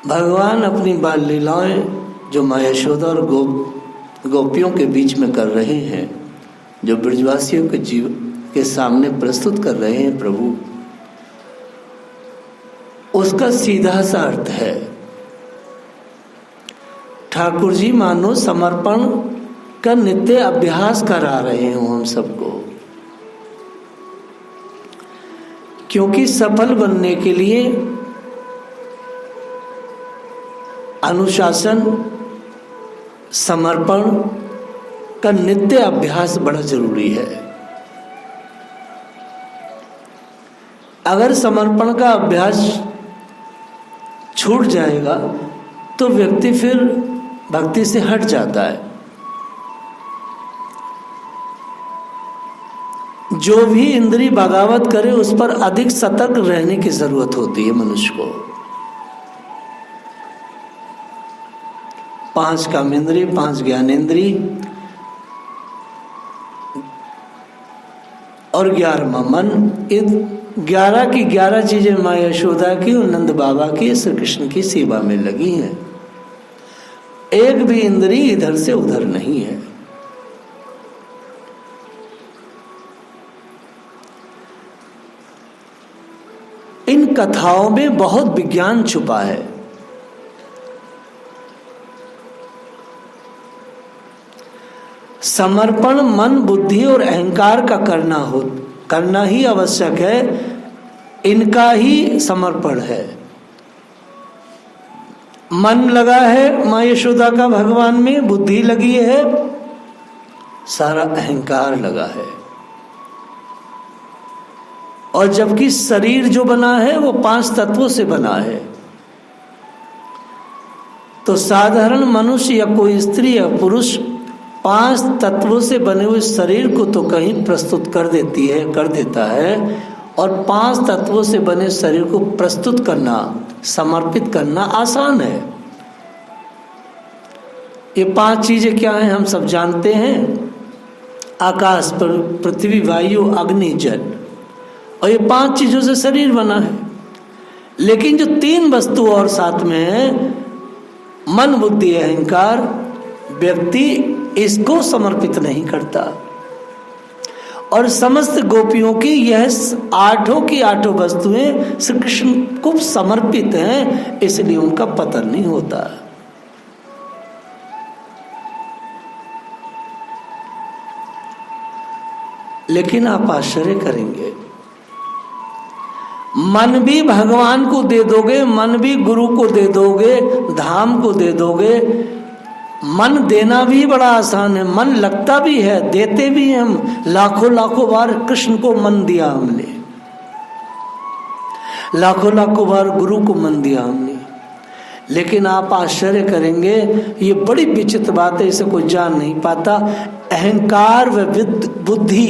भगवान अपनी बाल लीलाएं जो माँ यशोदा और गोपियों के बीच में कर रहे हैं, जो ब्रजवासियों के जीव के सामने प्रस्तुत कर रहे हैं प्रभु, उसका सीधा सा अर्थ है ठाकुर जी मानो समर्पण का नित्य अभ्यास करा रहे हो हम सबको। क्योंकि सफल बनने के लिए अनुशासन, समर्पण का नित्य अभ्यास बड़ा जरूरी है। अगर समर्पण का अभ्यास छूट जाएगा तो व्यक्ति फिर भक्ति से हट जाता है। जो भी इंद्रिय बगावत करे उस पर अधिक सतर्क रहने की जरूरत होती है मनुष्य को। 5 कामेंद्रिय, 5 ज्ञानेंद्रिय और 11वां मन, इन 11 की 11 चीजें माँ यशोदा की और नंद बाबा की, श्री कृष्ण की सेवा में लगी हैं। एक भी इंद्रिय इधर से उधर नहीं है। इन कथाओं में बहुत विज्ञान छुपा है। समर्पण मन, बुद्धि और अहंकार का करना ही आवश्यक है। इनका ही समर्पण है। मन लगा है माँ यशोदा का भगवान में, बुद्धि लगी है, सारा अहंकार लगा है। और जबकि शरीर जो बना है वो 5 तत्वों से बना है। तो साधारण मनुष्य या कोई स्त्री या पुरुष 5 तत्वों से बने हुए शरीर को तो कहीं प्रस्तुत कर देता है, और 5 तत्वों से बने शरीर को प्रस्तुत करना, समर्पित करना आसान है। ये 5 चीजें क्या हैं हम सब जानते हैं। आकाश, पृथ्वी, वायु, अग्नि, जल, और ये 5 चीजों से शरीर बना है। लेकिन जो 3 वस्तु और साथ में है, मन, बुद्धि, अहंकार, व्यक्ति इसको समर्पित नहीं करता। और समस्त गोपियों की यह 8 की 8 वस्तुएं श्री कृष्ण को समर्पित हैं, इसलिए उनका पतन नहीं होता। लेकिन आप आश्चर्य करेंगे, मन भी भगवान को दे दोगे, मन भी गुरु को दे दोगे, धाम को दे दोगे। मन देना भी बड़ा आसान है, मन लगता भी है, देते भी हैं हम। लाखों बार कृष्ण को मन दिया हमने, लाखों बार गुरु को मन दिया हमने। लेकिन आप आश्चर्य करेंगे, ये बड़ी विचित्र बात है, इसे कोई जान नहीं पाता। अहंकार व बुद्धि,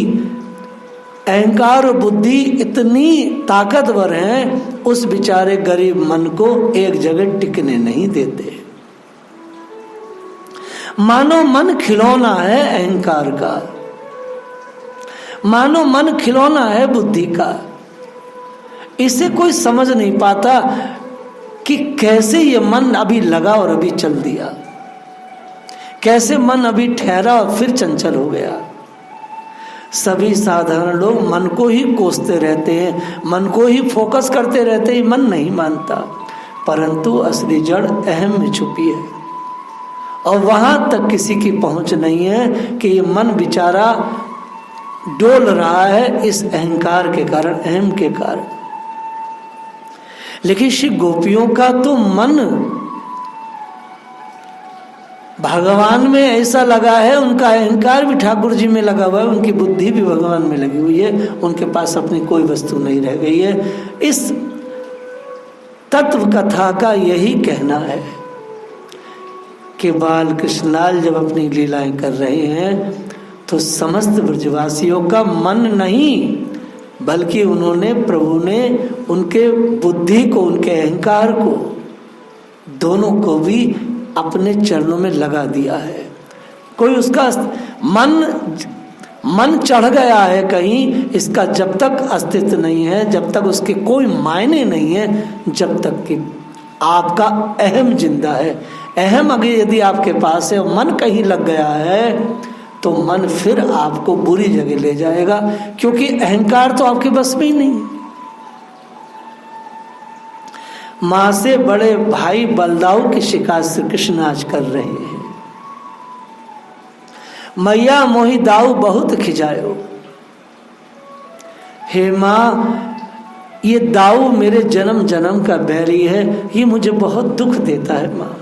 अहंकार और बुद्धि इतनी ताकतवर हैं, उस बेचारे गरीब मन को एक जगह टिकने नहीं देते। मानो मन खिलौना है अहंकार का, मानो मन खिलौना है बुद्धि का। इसे कोई समझ नहीं पाता कि कैसे ये मन अभी लगा और अभी चल दिया, कैसे मन अभी ठहरा और फिर चंचल हो गया। सभी साधारण लोग मन को ही कोसते रहते हैं, मन को ही फोकस करते रहते हैं, मन नहीं मानता। परंतु असली जड़ अहम में छुपी है, और वहां तक किसी की पहुंच नहीं है कि ये मन बेचारा डोल रहा है इस अहंकार के कारण, अहम के कारण। लेकिन श्री गोपियों का तो मन भगवान में ऐसा लगा है, उनका अहंकार भी ठाकुर जी में लगा हुआ है, उनकी बुद्धि भी भगवान में लगी हुई है, उनके पास अपनी कोई वस्तु नहीं रह गई है। इस तत्व कथा का यही कहना है कि बाल कृष्णलाल जब अपनी लीलाएं कर रहे हैं तो समस्त ब्रजवासियों का मन नहीं, बल्कि उन्होंने, प्रभु ने उनके बुद्धि को, उनके अहंकार को, दोनों को भी अपने चरणों में लगा दिया है। कोई उसका मन चढ़ गया है कहीं, इसका जब तक अस्तित्व नहीं है, जब तक उसके कोई मायने नहीं है, जब तक कि आपका अहम जिंदा है। अहम अगर यदि आपके पास है, मन कहीं लग गया है, तो मन फिर आपको बुरी जगह ले जाएगा, क्योंकि अहंकार तो आपके बस में ही नहीं है। मां से बड़े भाई बलदाऊ की शिकायत श्री कृष्ण आज कर रहे हैं। मैया मोहि दाऊ बहुत खिजायो। हे मां, ये दाऊ मेरे जन्म जन्म का बैरी है, ये मुझे बहुत दुख देता है।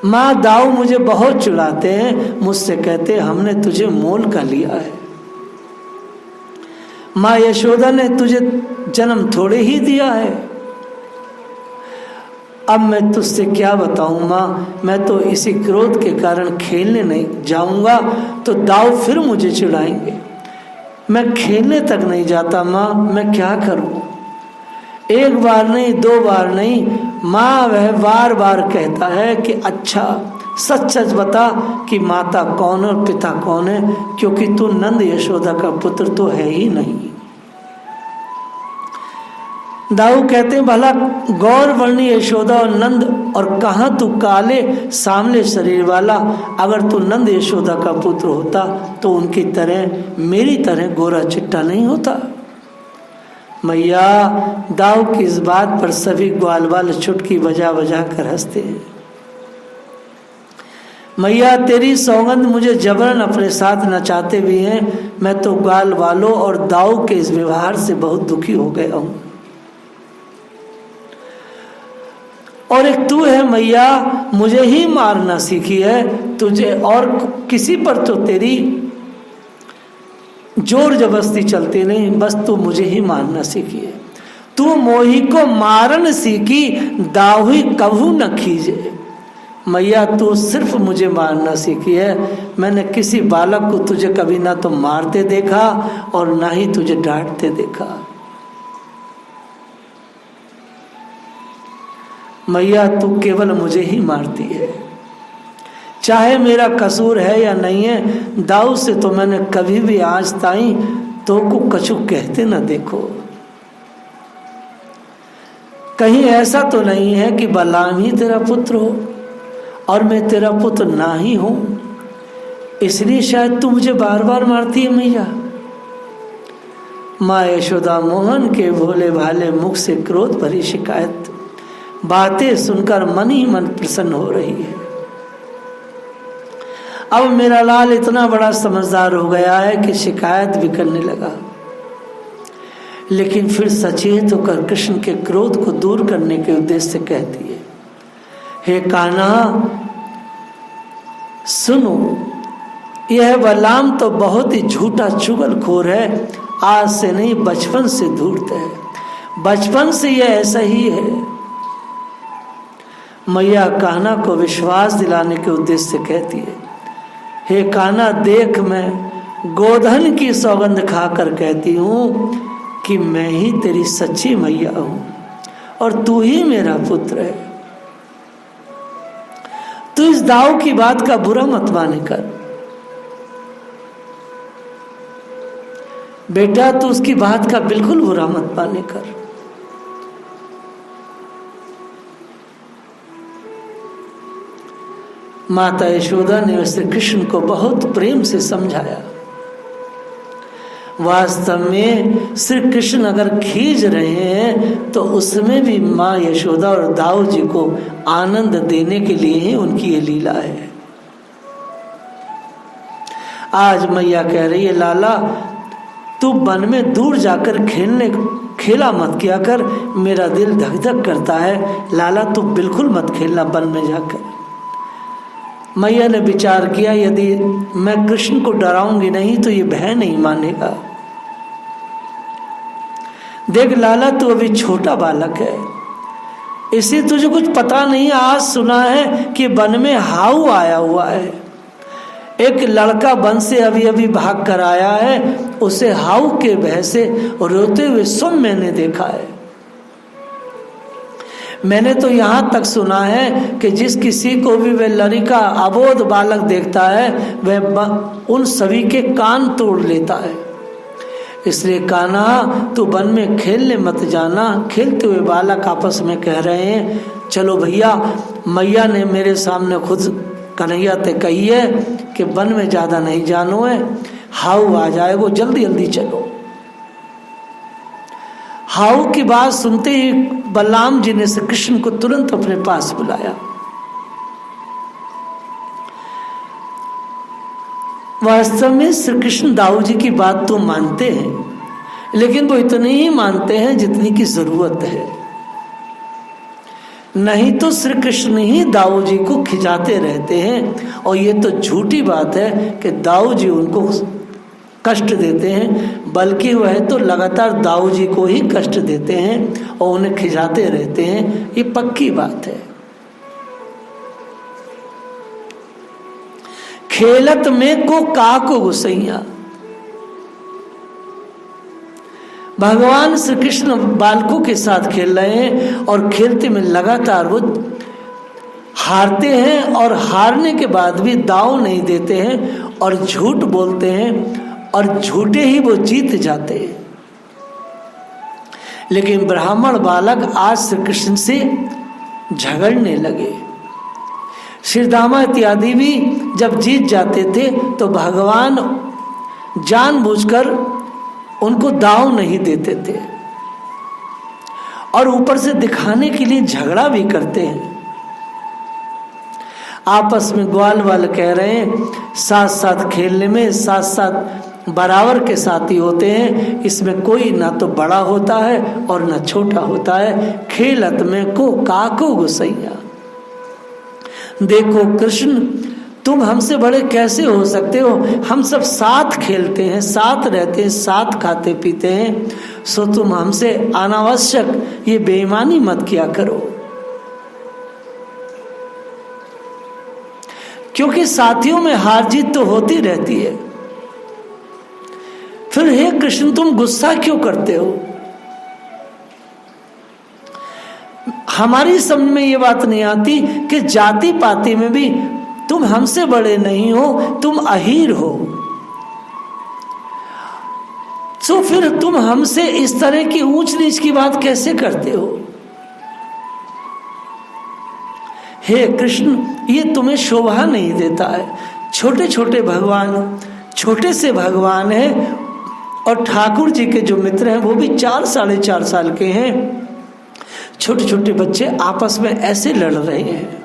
मां दाऊ मुझे बहुत चिढ़ाते हैं, मुझसे कहते हैं हमने तुझे मोल का लिया है। मां यशोदा ने तुझे जन्म थोड़े ही दिया है। अब मैं तुझसे क्या बताऊं मां, मैं तो इसी क्रोध के कारण खेलने नहीं जाऊंगा तो दाऊ फिर मुझे चिढ़ाएंगे। मैं खेलने तक नहीं जाता मां, मैं क्या करूं। एक बार नहीं, दो बार नहीं, मां वह बार बार कहता है कि अच्छा सच सच बता कि माता कौन और पिता कौन है, क्योंकि तू नंद यशोदा का पुत्र तो है ही नहीं। दाऊ कहते हैं भला गौर वर्णी यशोदा और नंद, और कहाँ तू काले सामले शरीर वाला। अगर तू नंद यशोदा का पुत्र होता तो उनकी तरह मेरी तरह गोरा चिट्टा नहीं होता। मैया दाऊ की इस बात पर सभी ग्वाल वाल चुटकी बजा बजा कर हंसते हैं। मैया तेरी सौगंध मुझे जबरन अपने साथ नचाते भी हैं, मैं तो ग्वाल वालों और दाऊ के इस व्यवहार से बहुत दुखी हो गया हूं। और एक तू है मैया, मुझे ही मारना सीखी है, तुझे और किसी पर तो तेरी जोर जबरदस्ती चलती नहीं, बस तू मुझे ही मारना सीखी है। तू मोही को मारन सीखी, दाहुई कभू न खीजे। मैया तू सिर्फ मुझे मारना सीखी है, मैंने किसी बालक को तुझे कभी ना तो मारते देखा और ना ही तुझे डांटते देखा। मैया तू केवल मुझे ही मारती है, चाहे मेरा कसूर है या नहीं है। दाऊ से तो मैंने कभी भी आज ताई तो को कछु कहते न देखो। कहीं ऐसा तो नहीं है कि बलराम ही तेरा पुत्र हो और मैं तेरा पुत्र ना ही हूं, इसलिए शायद तू मुझे बार बार मारती है मैया। माँ यशोदा मोहन के भोले भाले मुख से क्रोध भरी शिकायत बातें सुनकर मन ही मन प्रसन्न हो रही है। अब मेरा लाल इतना बड़ा समझदार हो गया है कि शिकायत भी करने लगा, लेकिन फिर सचेत होकर कृष्ण के क्रोध को दूर करने के उद्देश्य से कहती है, हे कान्हा सुनो, यह बलराम तो बहुत ही झूठा चुगलखोर है, आज से नहीं बचपन से धूर्त है, बचपन से यह ऐसा ही है। मैया कान्हा को विश्वास दिलाने के उद्देश्य से कहती है, हे कान्हा देख, मैं गोधन की सौगंध खाकर कहती हूँ कि मैं ही तेरी सच्ची मैया हूँ और तू ही मेरा पुत्र है। तू इस दाऊ की बात का बुरा मत माने कर बेटा, तू उसकी बात का बिल्कुल बुरा मत माने कर। माता यशोदा ने श्री कृष्ण को बहुत प्रेम से समझाया। वास्तव में श्री कृष्ण अगर खींच रहे हैं तो उसमें भी माँ यशोदा और दाऊ जी को आनंद देने के लिए ही उनकी ये लीला है। आज मैया कह रही है, लाला तू वन में दूर जाकर खेला मत किया कर, मेरा दिल धक धक करता है। लाला तू बिल्कुल मत खेलना वन में जाकर। मैया ने विचार किया, यदि मैं कृष्ण को डराऊंगी नहीं तो ये भय नहीं मानेगा। देख लाला तू अभी छोटा बालक है, इसे तुझे कुछ पता नहीं। आज सुना है कि वन में हाउ आया हुआ है, एक लड़का वन से अभी अभी भाग कर आया है, उसे हाउ के भय से रोते हुए स्वयं मैंने देखा है। मैंने तो यहाँ तक सुना है कि जिस किसी को भी वह लड़का अबोध बालक देखता है वह उन सभी के कान तोड़ लेता है। इसलिए कान्हा तू वन में खेलने मत जाना। खेलते हुए बालक आपस में कह रहे हैं, चलो भैया, मैया ने मेरे सामने खुद कन्हैया ते कही है कि वन में ज़्यादा नहीं जानो है, हाउ आ जाएगो, जल्दी जल्दी चलो। हाउ की बात सुनते ही बलराम जी ने श्री कृष्ण को तुरंत अपने पास बुलाया। वास्तव में श्री कृष्ण दाऊ जी की बात तो मानते हैं, लेकिन वो इतने ही मानते हैं जितनी की जरूरत है। नहीं तो श्री कृष्ण ही दाऊ जी को खिंचाते रहते हैं, और ये तो झूठी बात है कि दाऊ जी उनको कष्ट देते हैं, बल्कि वह तो लगातार दाऊ जी को ही कष्ट देते हैं और उन्हें खिंचाते रहते हैं। ये पक्की बात है। खेलत में को काको गुसैया। भगवान श्री कृष्ण बालकों के साथ खेल रहे हैं और खेलते में लगातार वो हारते हैं, और हारने के बाद भी दाव नहीं देते हैं और झूठ बोलते हैं, और झूठे ही वो जीत जाते हैं। लेकिन ब्राह्मण बालक आज श्री कृष्ण से झगड़ने लगे। श्रीदामा इत्यादि भी जब जीत जाते थे तो भगवान जानबूझकर उनको दाव नहीं देते थे, और ऊपर से दिखाने के लिए झगड़ा भी करते हैं। आपस में ग्वाल वाल कह रहे हैं, साथ साथ खेलने में साथ साथ बराबर के साथी होते हैं, इसमें कोई ना तो बड़ा होता है और ना छोटा होता है। खेलत में को काको गुसैया। देखो कृष्ण, तुम हमसे बड़े कैसे हो सकते हो? हम सब साथ खेलते हैं, साथ रहते हैं, साथ खाते पीते हैं, सो तुम हमसे अनावश्यक ये बेईमानी मत किया करो। क्योंकि साथियों में हार जीत तो होती रहती है। फिर हे कृष्ण, तुम गुस्सा क्यों करते हो? हमारी समझ में ये बात नहीं आती कि जाति पाति में भी तुम हमसे बड़े नहीं हो, तुम अहीर हो, तो फिर तुम हमसे इस तरह की ऊंच नीच की बात कैसे करते हो? हे कृष्ण, ये तुम्हें शोभा नहीं देता है। छोटे छोटे भगवान, छोटे से भगवान हैं, और ठाकुर जी के जो मित्र हैं वो भी 4 साढ़े 4 साल के हैं। छोटे छोटे बच्चे आपस में ऐसे लड़ रहे हैं।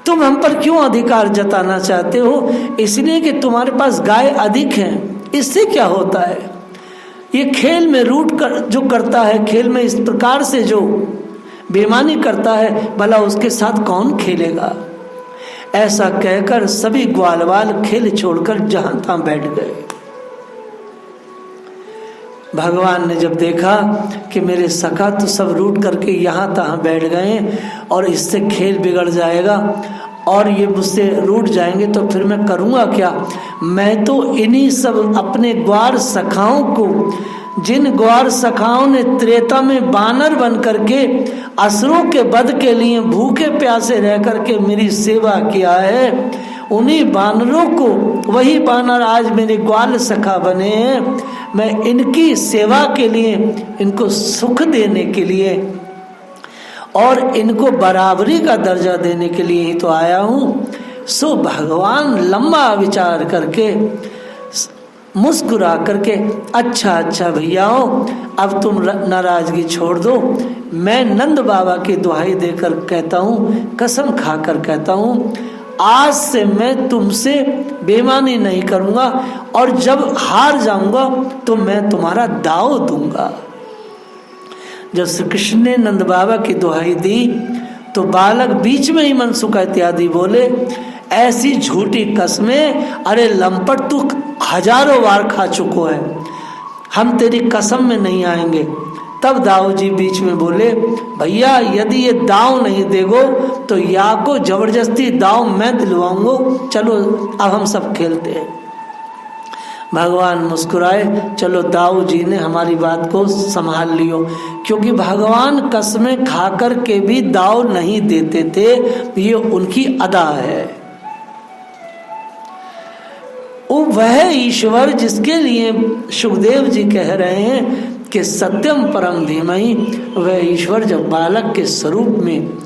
तुम हम पर क्यों अधिकार जताना चाहते हो? इसलिए कि तुम्हारे पास गाय अधिक हैं। इससे क्या होता है? ये खेल में रूट कर जो करता है, खेल में इस प्रकार से जो बेईमानी करता है, भला उसके साथ कौन खेलेगा? ऐसा कहकर सभी ग्वालवाल खेल छोड़कर जहां तहां बैठ गए। भगवान ने जब देखा कि मेरे सखा तो सब रूट करके यहाँ तहाँ बैठ गए और इससे खेल बिगड़ जाएगा और ये मुझसे रूठ जाएंगे, तो फिर मैं करूँगा क्या? मैं तो इन्हीं सब अपने ग्वार सखाओं को, जिन ग्वार सखाओं ने त्रेता में बानर बन करके असुरों के वध के लिए भूखे प्यासे रह करके मेरी सेवा किया है, उन्हीं बानरों को, वही बानर आज मेरे ग्वाल सखा बने हैं। मैं इनकी सेवा के लिए, इनको सुख देने के लिए और इनको बराबरी का दर्जा देने के लिए ही तो आया हूँ। सो भगवान लंबा विचार करके मुस्कुरा करके, अच्छा भैयाओ, अब तुम नाराजगी छोड़ दो। मैं नंद बाबा की दुहाई देकर कहता हूँ, कसम खाकर कहता हूँ, आज से मैं तुमसे बेईमानी नहीं करूँगा, और जब हार जाऊँगा तो मैं तुम्हारा दाव दूंगा। जब श्री कृष्ण ने नंद बाबा की दुहाई दी तो बालक बीच में ही मनसुखा इत्यादि बोले, ऐसी झूठी कसमें, अरे लंपट तू हजारों बार खा चुको है, हम तेरी कसम में नहीं आएंगे। तब दाऊ जी बीच में बोले, भैया यदि ये दाव नहीं देगो तो या को जबरदस्ती दाव मैं दिलवाऊंगा, चलो अब हम सब खेलते हैं। भगवान मुस्कुराए, चलो दाऊ जी ने हमारी बात को संभाल लियो, क्योंकि भगवान कसमें खाकर के भी दाव नहीं देते थे, ये उनकी अदा है। वह ईश्वर जिसके लिए सुखदेव जी कह रहे हैं कि सत्यम परम धीमहि, वह ईश्वर जब बालक के स्वरूप में,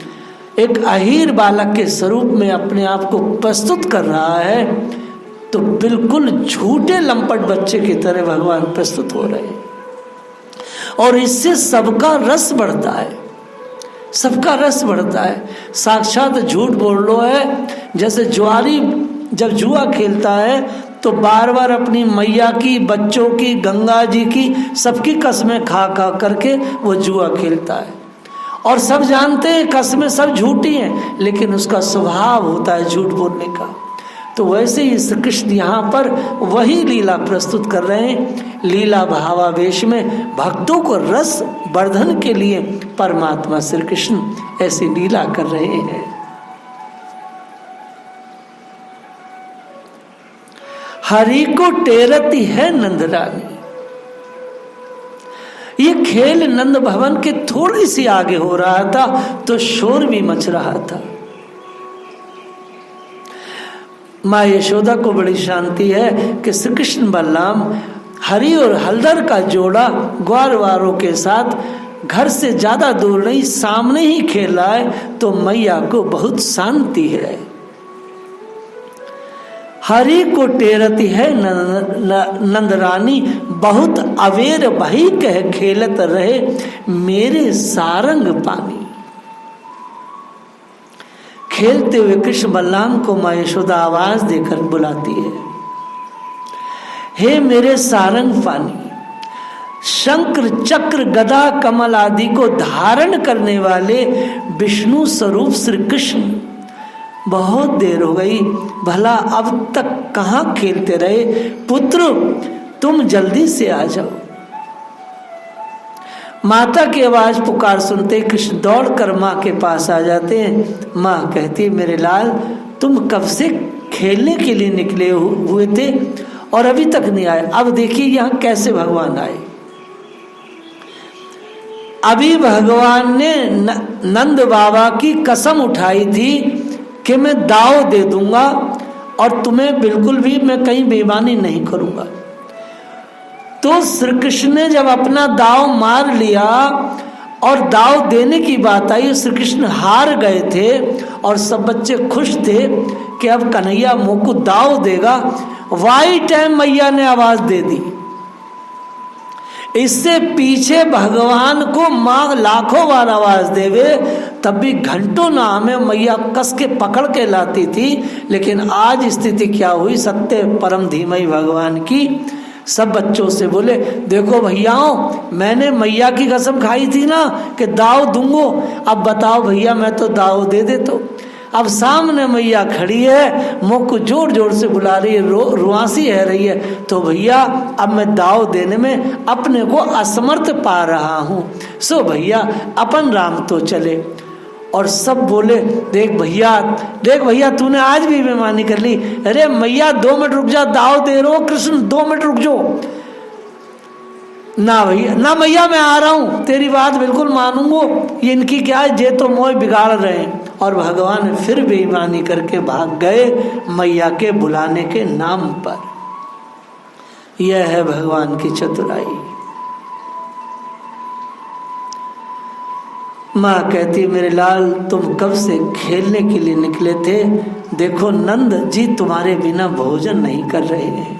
एक अहीर बालक के स्वरूप में अपने आप को प्रस्तुत कर रहा है, तो बिल्कुल झूठे लंपट बच्चे की तरह भगवान प्रस्तुत हो रहे हैं। और इससे सबका रस बढ़ता है, सबका रस बढ़ता है। साक्षात झूठ बोल लो है, जैसे जुआरी जब जुआ खेलता है तो बार बार अपनी मैया की, बच्चों की, गंगा जी की, सबकी कस्में खा खा करके वो जुआ खेलता है। और सब जानते हैं कस्में सब झूठी हैं, लेकिन उसका स्वभाव होता है झूठ बोलने का। तो वैसे ही श्री कृष्ण यहाँ पर वही लीला प्रस्तुत कर रहे हैं। लीला भावावेश में भक्तों को रस वर्धन के लिए परमात्मा श्री कृष्ण ऐसी लीला कर रहे हैं। हरि को टेरती है नंदरानी। ये खेल नंद भवन के थोड़ी सी आगे हो रहा था तो शोर भी मच रहा था। माँ यशोदा को बड़ी शांति है कि श्री कृष्ण बलराम हरि और हलदर का जोड़ा ग्वार वारों के साथ घर से ज्यादा दूर नहीं, सामने ही खेल रहा है, तो मैया को बहुत शांति है। हरि को टेरती है नंदरानी, बहुत अवेर भई कह खेलत रहे मेरे सारंग पानी। खेलते हुए कृष्ण बलराम को माँ यशोदा आवाज देकर बुलाती है, हे मेरे सारंग पानी। शंकर चक्र गदा कमल आदि को धारण करने वाले विष्णु स्वरूप श्री कृष्ण, बहुत देर हो गई, भला अब तक कहाँ खेलते रहे? पुत्र तुम जल्दी से आ जाओ। माता की आवाज पुकार सुनते कृष्ण दौड़कर माँ के पास आ जाते हैं। माँ कहती है, मेरे लाल तुम कब से खेलने के लिए निकले हुए थे और अभी तक नहीं आए। अब देखिए यहाँ कैसे भगवान आए। अभी भगवान ने नंद बाबा की कसम उठाई थी कि मैं दाव दे दूंगा और तुम्हें बिल्कुल भी मैं कहीं बेईमानी नहीं करूंगा। तो श्री कृष्ण ने जब अपना दाव मार लिया और दाव देने की बात आई, श्री कृष्ण हार गए थे और सब बच्चे खुश थे कि अब कन्हैया मुँह को दाव देगा। वाई टाइम मैया ने आवाज दे दी। इससे पीछे भगवान को माँ लाखों बार आवाज देवे तब भी घंटों ना हमें मैया कस के पकड़ के लाती थी। लेकिन आज स्थिति क्या हुई? सत्य परम धीमहि भगवान की सब बच्चों से बोले, देखो भैयाओं, मैंने मैया की कसम खाई थी ना कि दाव दूंगो, अब बताओ भैया मैं तो दाव दे देता हूं। अब सामने मैया खड़ी है, मुँह को जोर जोर से बुला रही है, रुआसी है रही है, तो भैया अब मैं दाव देने में अपने को असमर्थ पा रहा हूँ, सो भैया अपन राम तो चले। और सब बोले, देख भैया तूने आज भी बेईमानी कर ली। अरे मैया 2 मिनट रुक जा, दाव दे रहा हूँ, कृष्ण 2 मिनट रुक जाओ। ना भैया, ना मैया मैं आ रहा हूँ, तेरी बात बिल्कुल मानूंगो, ये इनकी क्या है, जे तो मोह बिगाड़ रहे हैं। और भगवान फिर बेईमानी करके भाग गए मैया के बुलाने के नाम पर। यह है भगवान की चतुराई। माँ कहती, मेरे लाल तुम कब से खेलने के लिए निकले थे? देखो नंद जी तुम्हारे बिना भोजन नहीं कर रहे हैं।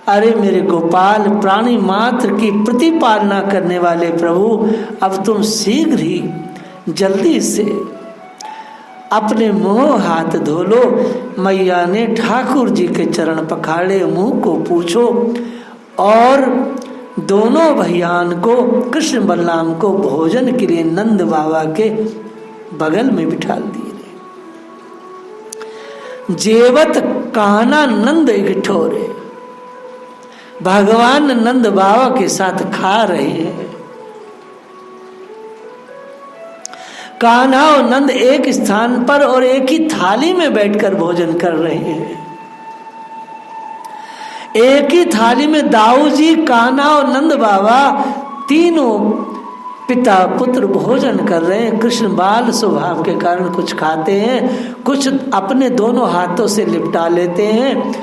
अरे मेरे गोपाल, प्राणी मात्र की प्रतिपालना करने वाले प्रभु, अब तुम शीघ्र ही जल्दी से अपने मुंह हाथ धो लो। मैया ने ठाकुर जी के चरण पखाड़े, मुंह को पूछो और दोनों भैयान को, कृष्ण बलराम को भोजन के लिए नंद बाबा के बगल में बिठा दिए। जेवत काना नंद इकठोरे, भगवान नंद बाबा के साथ खा रहे हैं। कान्हा और नंद एक स्थान पर और एक ही थाली में बैठकर भोजन कर रहे हैं। एक ही थाली में दाऊ जी, कान्हा और नंद बाबा तीनों पिता पुत्र भोजन कर रहे हैं। कृष्ण बाल स्वभाव के कारण कुछ खाते हैं, कुछ अपने दोनों हाथों से लिपटा लेते हैं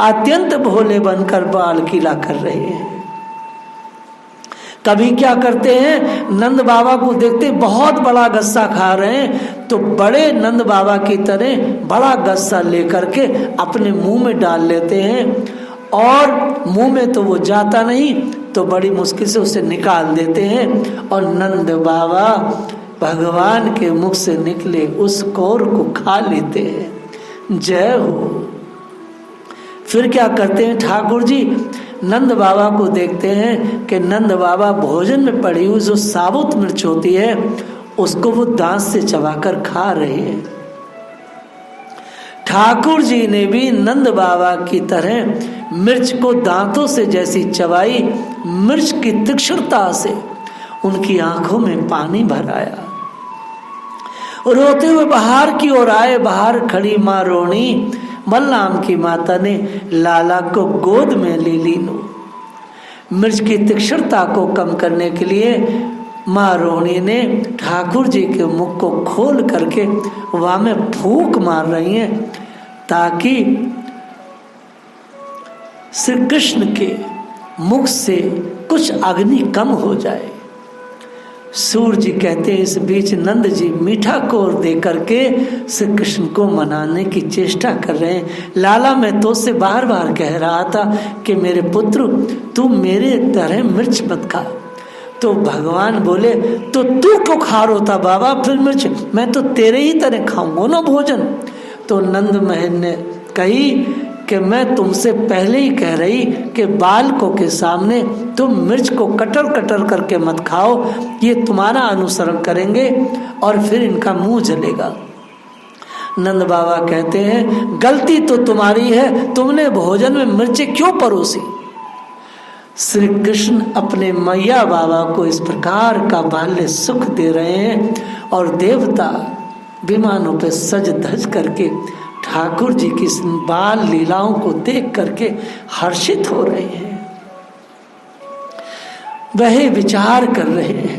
अत्यंत भोले बनकर बाल कीला कर रहे हैं। कभी क्या करते हैं, नंद बाबा को देखते बहुत बड़ा गस्सा खा रहे हैं तो बड़े नंद बाबा की तरह बड़ा गस्सा लेकर के अपने मुंह में डाल लेते हैं और मुंह में तो वो जाता नहीं तो बड़ी मुश्किल से उसे निकाल देते हैं और नंद बाबा भगवान के मुख से निकले उस कौर को खा लेते हैं। जय हो। फिर क्या करते हैं, ठाकुर जी नंद बाबा को देखते हैं कि नंद बाबा भोजन में पड़ी हुई जो साबुत मिर्च होती है उसको वो दांत से चबाकर खा रहे हैं। ठाकुर जी ने भी नंद बाबा की तरह मिर्च को दांतों से जैसी चबाई, मिर्च की तीक्ष्णता से उनकी आंखों में पानी भर आया। रोते हुए बाहर की ओर आए। बाहर खड़ी माँ रोणी, बलराम की माता ने लाला को गोद में ले ली। मिर्च की तीक्ष्णता को कम करने के लिए माँ रोहिणी ने ठाकुर जी के मुख को खोल करके वहां में फूंक मार रही हैं ताकि श्री कृष्ण के मुख से कुछ अग्नि कम हो जाए। सूर्य जी कहते हैं इस बीच नंद जी मीठा कोर दे करके श्री कृष्ण को मनाने की चेष्टा कर रहे हैं। लाला मैं तो से बार बार कह रहा था कि मेरे पुत्र तू मेरे तरह मिर्च मत खा। तो भगवान बोले तो तू क्यों खा रहा था बाबा फिर मिर्च, मैं तो तेरे ही तरह खाऊंगा ना भोजन। तो नंद महन ने कही कि मैं तुमसे पहले ही कह रही कि बालकों के सामने तुम मिर्च को कटर कटर करके मत खाओ, ये तुम्हारा अनुसरण करेंगे और फिर इनका मुंह जलेगा। नंद बाबा कहते हैं गलती तो तुम्हारी है, तुमने भोजन में मिर्चें क्यों परोसी। श्री कृष्ण अपने मैया बाबा को इस प्रकार का बाल्य सुख दे रहे हैं और देवता विमानों पे सज धज करके ठाकुर जी की बाल लीलाओं को देख करके हर्षित हो रहे हैं। वह विचार कर रहे हैं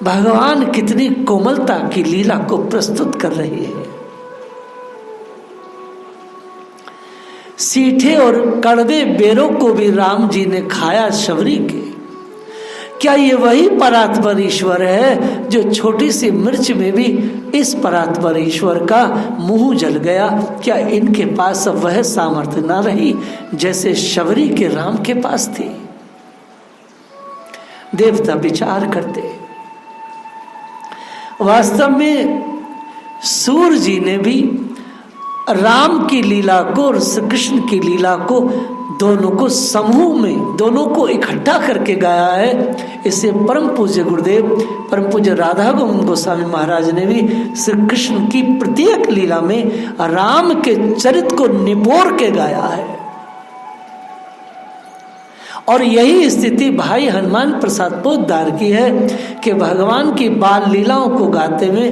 भगवान कितनी कोमलता की लीला को प्रस्तुत कर रहे हैं। सीठे और कड़वे बेरों को भी राम जी ने खाया शबरी के। क्या ये वही परात्पर ईश्वर है जो छोटी सी मिर्च में भी इस परात्पर ईश्वर का मुंह जल गया। क्या इनके पास अब वह सामर्थ्य न रही जैसे शबरी के राम के पास थी। देवता विचार करते। वास्तव में सूर्य जी ने भी राम की लीला को और श्री कृष्ण की लीला को दोनों को समूह में दोनों को इकट्ठा करके गाया है। इसे परम पूज्य गुरुदेव परम पूज्य राधा गोविंद गोस्वामी महाराज ने भी श्री कृष्ण की प्रत्येक लीला में राम के चरित्र को निपोर के गाया है। और यही स्थिति भाई हनुमान प्रसाद पोद्दार की है कि भगवान की बाल लीलाओं को गाते हुए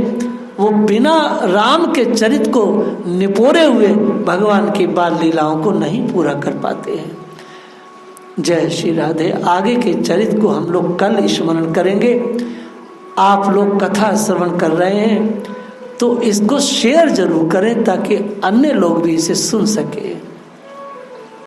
वो बिना राम के चरित्र को निपोरे हुए भगवान की बाल लीलाओं को नहीं पूरा कर पाते हैं। जय श्री राधे। आगे के चरित्र को हम लोग कल स्मरण करेंगे। आप लोग कथा श्रवण कर रहे हैं तो इसको शेयर जरूर करें ताकि अन्य लोग भी इसे सुन सके।